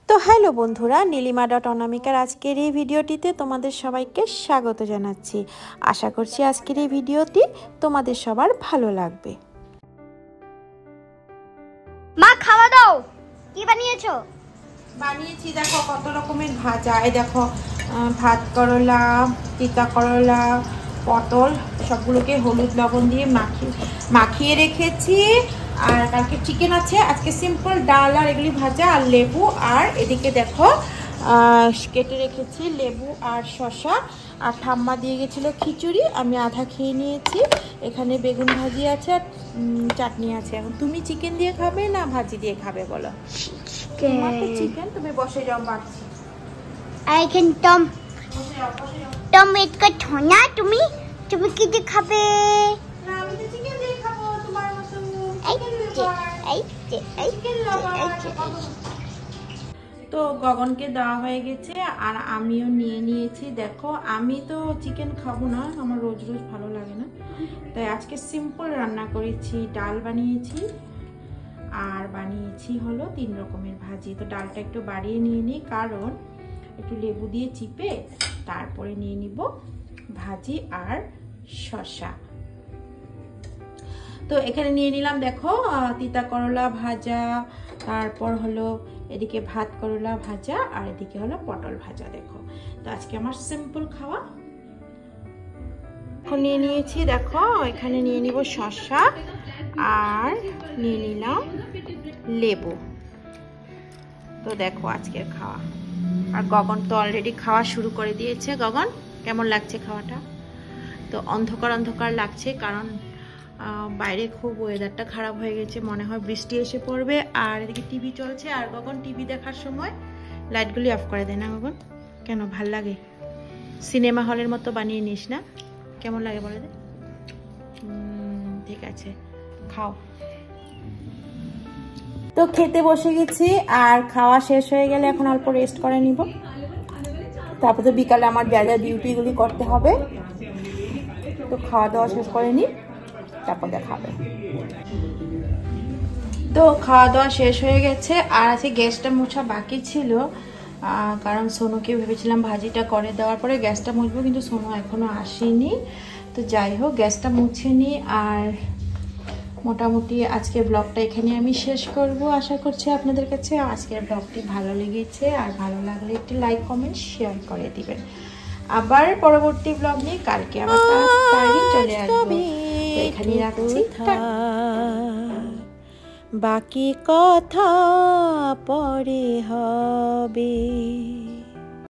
তো হ্যালো বন্ধুরা, নীলিমা.অনামিকার আজকের এই ভিডিওটিতে তোমাদের সবাইকে স্বাগত জানাচ্ছি। আশা করছি আজকের এই ভিডিওটি তোমাদের সবার ভালো লাগবে। মা খাওয়া দাও, কি বানিয়েছো? বানিয়েছি দেখো কত রকমের ভাজা। এই দেখো ভাত করলা, তিতা করলা, পটল সবগুলোকে হলুদ লবণ দিয়ে মাখিয়ে রেখেছি। আর কালকে চিকেন আছে, আজকে সিম্পল ডাল আর এগুলি ভাজা আর লেবু। আর এদিকে দেখো কেটে রেখেছি লেবু আর শসা। আর ঠাম্মা দিয়ে গেছিলো খিচুড়ি, আমি আধা খেয়ে নিয়েছি। এখানে বেগুন ভাজি আছে আর চাটনি আছে। এখন তুমি চিকেন দিয়ে খাবে না ভাজি দিয়ে খাবে বলো? চিকেন। তুমি বসে যাও, বাড়ছি। টম ওয়েট করছো না? তুমি কি দিয়ে খাবে? না, আমি তো চিকেন দিয়ে খাবো তোমার মতো। তো গগনকে দেওয়া হয়ে গেছে আর আমিও নিয়ে নিয়েছি। দেখো আমি তো চিকেন খাবো না, আমার রোজ রোজ ভালো লাগে না, তাই আজকে সিম্পল রান্না করেছি। ডাল বানিয়েছি আর বানিয়েছি হলো 3 রকমের ভাজি। তো ডালটা একটু বাড়িয়ে নিয়ে নিই, কারণ একটু লেবু দিয়ে চিপে তারপরে নিয়ে নিব ভাজি আর শসা। তো এখানে নিয়ে নিলাম দেখো তিতা করলা ভাজা, তারপর হলো এদিকে ভাত করলা ভাজা আর এদিকে হলো পটল ভাজা। দেখো তো আজকে আমার সিম্পল খাওয়া। এখন নিয়ে নিয়েছি দেখো, এখানে নিয়ে নিব শসা আর নিয়ে নিলাম লেবু। তো দেখো আজকের খাওয়া। আর গগন তো অলরেডি খাওয়া শুরু করে দিয়েছে। গগন কেমন লাগছে খাওয়াটা? তো অন্ধকার অন্ধকার লাগছে, কারণ বাইরে খুব ওয়েদারটা খারাপ হয়ে গেছে, মনে হয় বৃষ্টি এসে পড়বে। আর এদিকে টিভি চলছে, আর গগন টিভি দেখার সময় লাইটগুলি অফ করে দেয় না গগন? কেন, ভাল লাগে? সিনেমা হলের মতো বানিয়ে নিস না? কেমন লাগে বলে দে। ঠিক আছে, খাও। তো খেতে বসে গেছি, আর খাওয়া শেষ হয়ে গেলে এখন অল্প রেস্ট করে নিব। তারপর তো বিকালে আমার যা যা ডিউটিগুলি করতে হবে। তো খাওয়া দাওয়া শেষ করে নিই, তারপর দেখাবে। তো খাওয়া দাওয়া শেষ হয়ে গেছে, আর আজকে গ্যাসটা মোছা বাকি ছিল, কারণ সোনুকে ভেবেছিলাম ভাজিটা করে দেওয়ার পরে গ্যাসটা মুছবো, কিন্তু সোনু এখনো আসেনি। তো যাই হোক, গ্যাসটা মুছে নিই। আর মোটামুটি আজকের ব্লগটা এখানে আমি শেষ করব। আশা করছি আপনাদের কাছে আজকের ব্লগটি ভালো লেগেছে, আর ভালো লাগলে একটি লাইক কমেন্ট শেয়ার করে দিবেন। আবার পরবর্তী ব্লগ নিয়ে কালকে আবার তাড়াতাড়ি চলে আসবো। এখানে রাখছি, বাকি কথা পরে হবে।